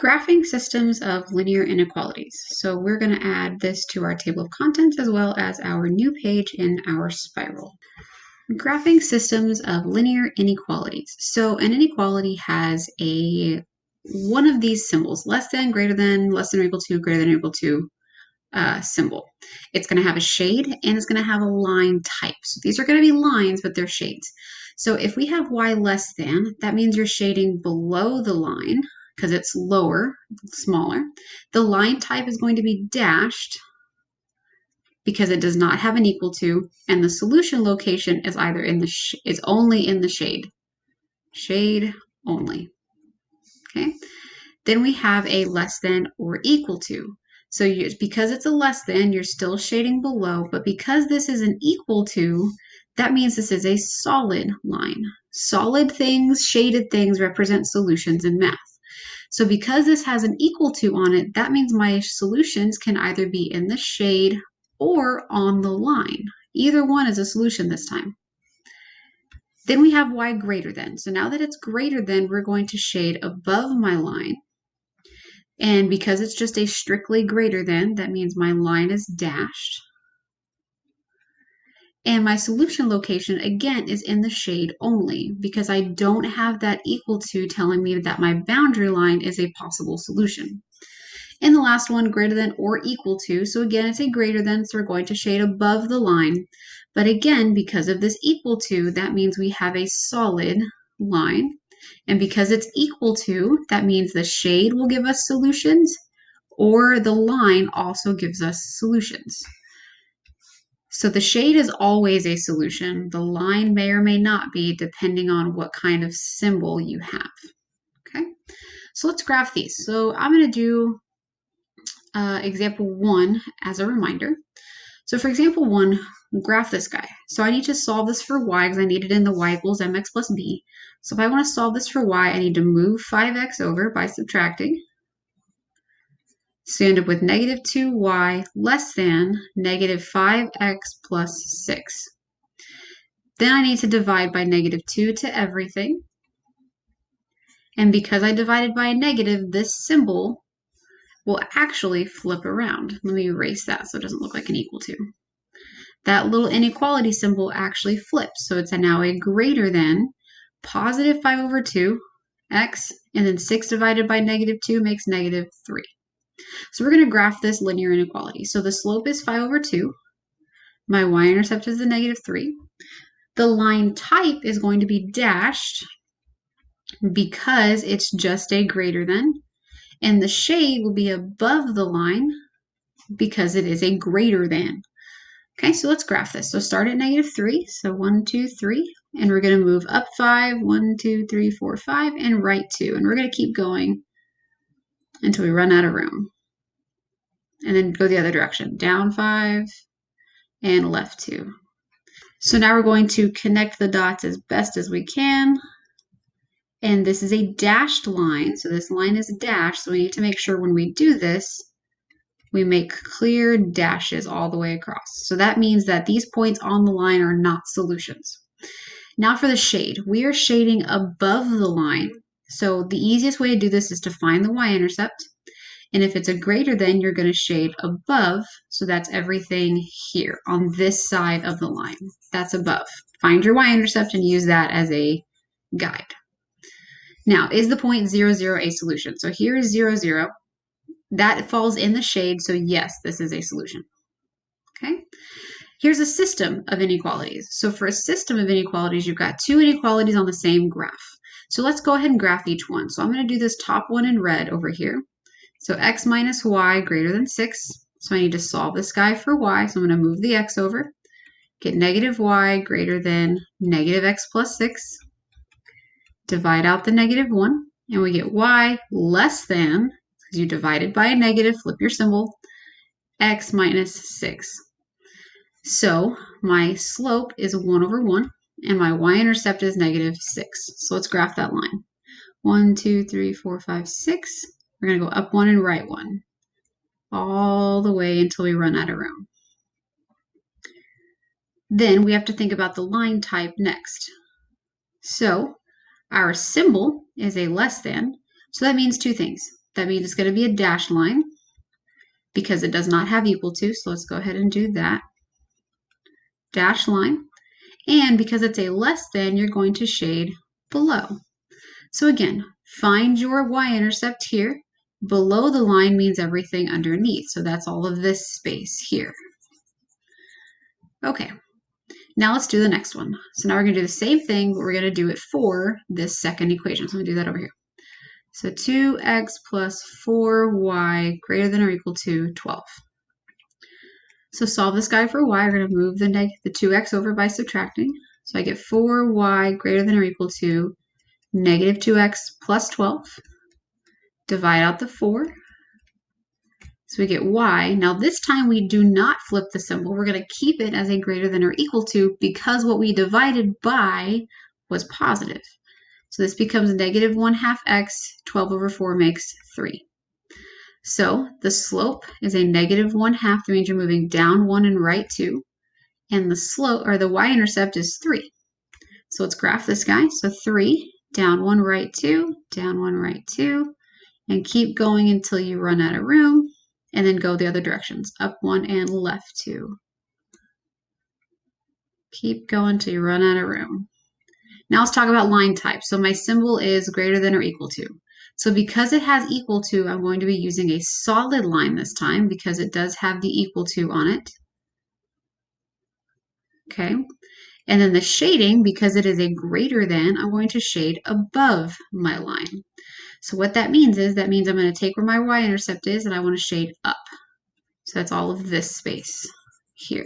Graphing systems of linear inequalities. So we're going to add this to our table of contents as well as our new page in our spiral. Graphing systems of linear inequalities. So an inequality has one of these symbols, less than, greater than, less than or equal to, greater than or equal to symbol. It's going to have a shade and it's going to have a line type. So these are going to be lines, but they're shades. So if we have y less than, that means you're shading below the line because it's lower, smaller. The line type is going to be dashed because it does not have an equal to, and the solution location is either in the is only in the shade. Shade only. Okay. Then we have a less than or equal to. So because it's a less than, you're still shading below, but because this is an equal to, that means this is a solid line. Solid things, shaded things represent solutions in math. So because this has an equal to on it, that means my solutions can either be in the shade or on the line. Either one is a solution this time. Then we have y greater than. So now that it's greater than, we're going to shade above my line. And because it's just a strictly greater than, that means my line is dashed. And my solution location, again, is in the shade only because I don't have that equal to telling me that my boundary line is a possible solution. And the last one, greater than or equal to. So again, it's a greater than, so we're going to shade above the line. But again, because of this equal to, that means we have a solid line. And because it's equal to, that means the shade will give us solutions, or the line also gives us solutions. So the shade is always a solution. The line may or may not be, depending on what kind of symbol you have. Okay, so let's graph these. So I'm going to do example 1 as a reminder. So for example 1, graph this guy. So I need to solve this for y because I need it in the y equals mx plus b. So if I want to solve this for y, I need to move 5x over by subtracting. So you end up with negative 2y less than negative 5x plus 6. Then I need to divide by negative 2 to everything. And because I divided by a negative, this symbol will actually flip around. Let me erase that so it doesn't look like an equal to. That little inequality symbol actually flips. So it's now a greater than positive 5 over 2 x, and then 6 divided by negative 2 makes negative 3. So we're going to graph this linear inequality. So the slope is 5 over 2. My y-intercept is the negative 3. The line type is going to be dashed because it's just a greater than. And the shade will be above the line because it is a greater than. Okay, so let's graph this. So start at negative 3. So 1, 2, 3. And we're going to move up 5, 1, 2, 3, 4, 5, and right 2. And we're going to keep going until we run out of room. And then go the other direction. Down 5 and left 2. So now we're going to connect the dots as best as we can. And this is a dashed line. So this line is dashed. So we need to make sure when we do this, we make clear dashes all the way across. So that means that these points on the line are not solutions. Now for the shade, we are shading above the line. So the easiest way to do this is to find the y-intercept. And if it's a greater than, you're going to shade above. So that's everything here on this side of the line. That's above. Find your y-intercept and use that as a guide. Now, is the point 0, 0 a solution? So here is 0, 0. That falls in the shade, so yes, this is a solution. Okay? Here's a system of inequalities. So for a system of inequalities, you've got two inequalities on the same graph. So let's go ahead and graph each one. So I'm going to do this top one in red over here. So x minus y greater than 6. So I need to solve this guy for y. So I'm going to move the x over. Get negative y greater than negative x plus 6. Divide out the negative 1. And we get y less than, because you divided by a negative, flip your symbol, x minus 6. So my slope is 1 over 1. And my y-intercept is negative 6. So let's graph that line. 1, 2, 3, 4, 5, 6. We're going to go up 1 and right 1, all the way until we run out of room. Then we have to think about the line type next. So our symbol is a less than, so that means two things. That means it's going to be a dashed line because it does not have equal to. So let's go ahead and do that. Dashed line. And because it's a less than, you're going to shade below. So again, find your y-intercept here. Below the line means everything underneath. So that's all of this space here. Okay, now let's do the next one. So now we're going to do the same thing, but we're going to do it for this second equation. So I'm going to do that over here. So 2x plus 4y greater than or equal to 12. So solve this guy for y. We're going to move the 2x over by subtracting. So I get 4y greater than or equal to negative 2x plus 12. Divide out the 4. So we get y. Now this time we do not flip the symbol. We're going to keep it as a greater than or equal to because what we divided by was positive. So this becomes negative 1/2 x. 12 over 4 makes 3. So the slope is a negative 1/2. That means you're moving down 1 and right 2. And the slope, or the y-intercept, is 3. So let's graph this guy. So 3, down 1, right 2, down 1, right 2. And keep going until you run out of room. And then go the other directions, up 1 and left 2. Keep going till you run out of room. Now let's talk about line type. So my symbol is greater than or equal to. So because it has equal to, I'm going to be using a solid line this time because it does have the equal to on it. Okay. And then the shading, because it is a greater than, I'm going to shade above my line. So what that means is, I'm going to take where my y-intercept is and I want to shade up. So that's all of this space here,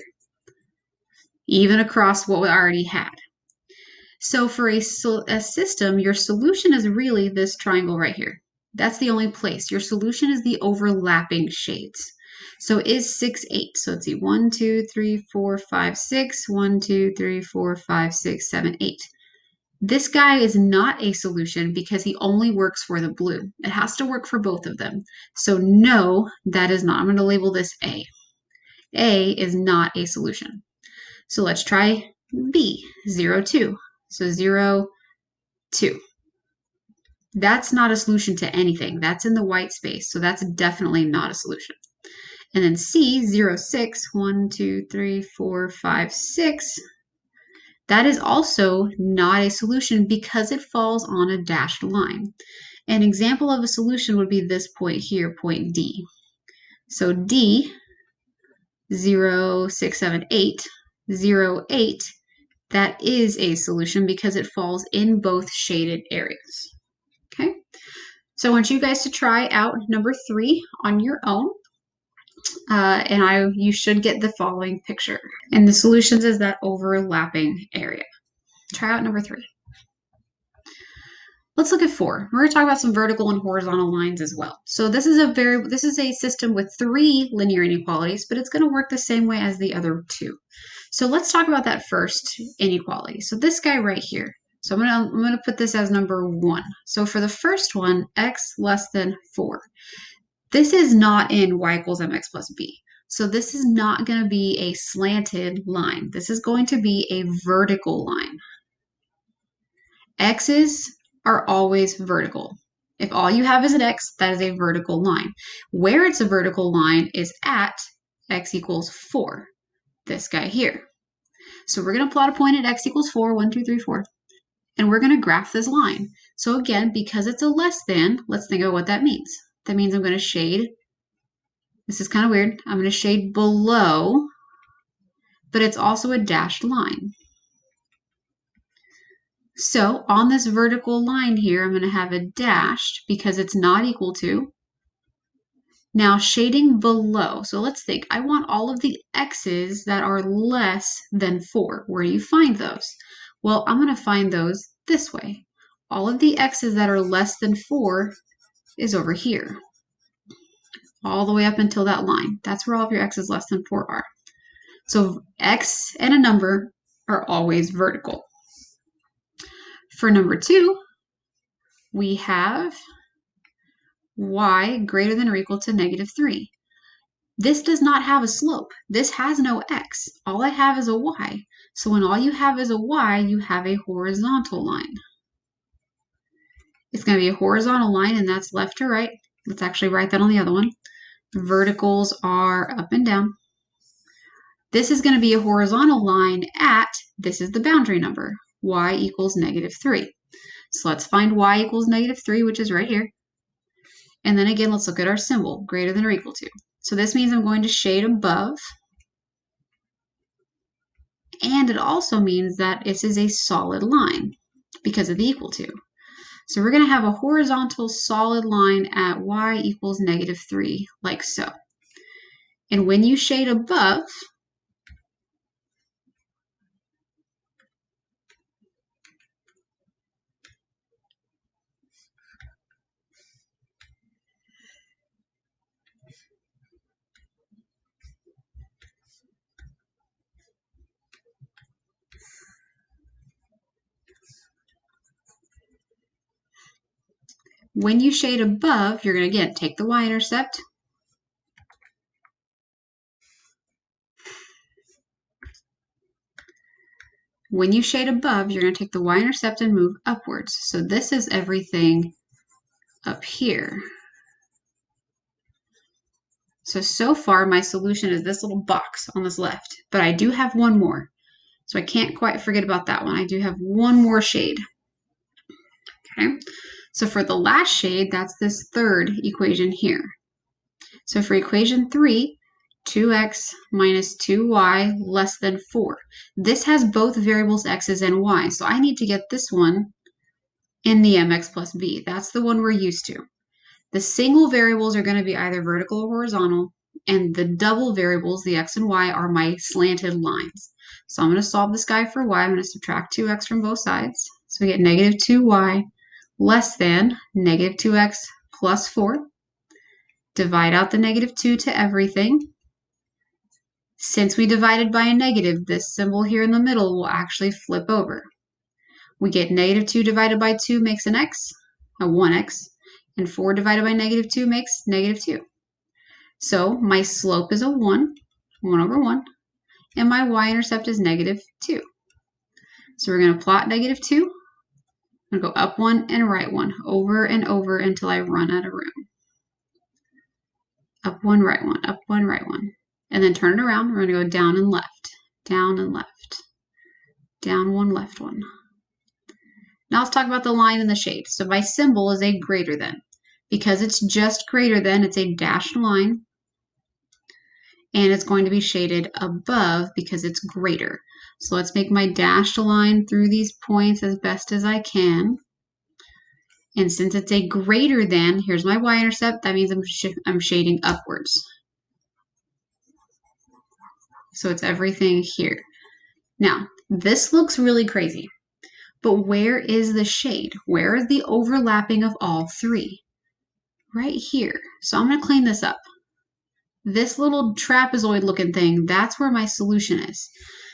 even across what we already had. So for a system, your solution is really this triangle right here. That's the only place. Your solution is the overlapping shades. So is 6, 8. So let's see, 1, 2, 3, 4, 5, 6. 1, 2, 3, 4, 5, 6, 7, 8. This guy is not a solution because he only works for the blue. It has to work for both of them. So no, that is not. I'm going to label this A. A is not a solution. So let's try B, 0, 2. So 0, 2. That's not a solution to anything. That's in the white space. So that's definitely not a solution. And then C, 0, 6. 1, 2, 3, 4, 5, 6. That is also not a solution because it falls on a dashed line. An example of a solution would be this point here, point D. So D, 0, 6, 7, 8, 0, 8, that is a solution because it falls in both shaded areas. Okay, so I want you guys to try out number 3 on your own. And you should get the following picture. And the solutions is that overlapping area. Try out number 3. Let's look at 4. We're going to talk about some vertical and horizontal lines as well. So this is a system with 3 linear inequalities, but it's going to work the same way as the other 2. So let's talk about that first inequality. So this guy right here. So I'm going to put this as number 1. So for the first one, x less than 4. This is not in y equals mx plus b. So this is not going to be a slanted line. This is going to be a vertical line. X's are always vertical. If all you have is an x, that is a vertical line. Where it's a vertical line is at x equals 4, this guy here. So we're going to plot a point at x equals 4, 1, 2, 3, 4, and we're going to graph this line. So again, because it's a less than, let's think about what that means. That means I'm going to shade, this is kind of weird, I'm going to shade below, but it's also a dashed line. So on this vertical line here, I'm going to have a dashed because it's not equal to. Now shading below. So let's think. I want all of the x's that are less than 4. Where do you find those? Well, I'm going to find those this way. All of the x's that are less than 4 is over here. All the way up until that line. That's where all of your x's less than 4 are. So x and a number are always vertical. For number 2, we have y greater than or equal to negative 3. This does not have a slope. This has no x. All I have is a y. So when all you have is a y, you have a horizontal line. It's going to be a horizontal line, and that's left to right. Let's actually write that on the other one. Verticals are up and down. This is going to be a horizontal line at, this is the boundary number, y equals -3. So let's find y equals -3, which is right here. And then again, let's look at our symbol, greater than or equal to. So this means I'm going to shade above. And it also means that this is a solid line because of the equal to. So we're going to have a horizontal solid line at y equals -3, like so. And when you shade above, you're going to, again, take the y-intercept. When you shade above, you're going to take the y-intercept and move upwards. So this is everything up here. So far, my solution is this little box on this left, but I do have one more. So I can't quite forget about that one. I do have one more shade. Okay, so for the last shade, that's this third equation here. So for equation 3, 2x minus 2y less than 4. This has both variables x's and y, so I need to get this one in the mx plus b. That's the one we're used to. The single variables are going to be either vertical or horizontal, and the double variables, the x and y, are my slanted lines. So I'm going to solve this guy for y. I'm going to subtract 2x from both sides. So we get -2y less than -2x plus 4. Divide out the -2 to everything. Since we divided by a negative, this symbol here in the middle will actually flip over. We get -2 divided by 2 makes an x, a 1x, and 4 divided by -2 makes -2. So my slope is a 1 over 1, and my y-intercept is -2. So we're going to plot -2. I'm going to go up 1 and right 1, over and over until I run out of room. Up 1, right 1, up 1, right 1. And then turn it around. We're going to go down and left, down and left, down 1, left 1. Now let's talk about the line and the shade. So my symbol is a greater than. Because it's just greater than, it's a dashed line. And it's going to be shaded above because it's greater. So let's make my dashed line through these points as best as I can. And since it's a greater than, here's my y-intercept, that means I'm shading upwards. So it's everything here. Now, this looks really crazy, but where is the shade? Where is the overlapping of all three? Right here. So I'm going to clean this up. This little trapezoid looking thing, that's where my solution is.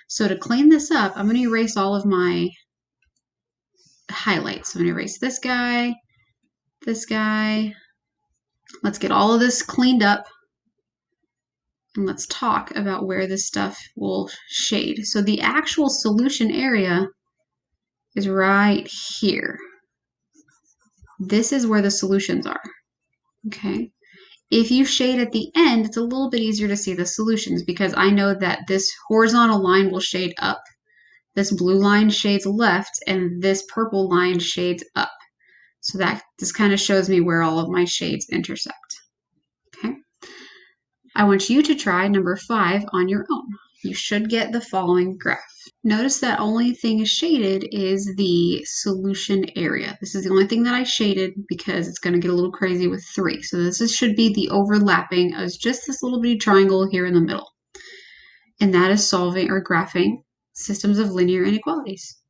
So to clean this up, I'm going to erase all of my highlights. So I'm going to erase this guy, this guy. Let's get all of this cleaned up. And let's talk about where this stuff will shade. So the actual solution area is right here. This is where the solutions are. Okay. If you shade at the end, it's a little bit easier to see the solutions because I know that this horizontal line will shade up. This blue line shades left, and this purple line shades up. So that just kind of shows me where all of my shades intersect. Okay. I want you to try number 5 on your own. You should get the following graph. Notice that only thing shaded is the solution area. This is the only thing that I shaded because it's going to get a little crazy with 3. So this should be the overlapping of just this little bitty triangle here in the middle. And that is solving or graphing systems of linear inequalities.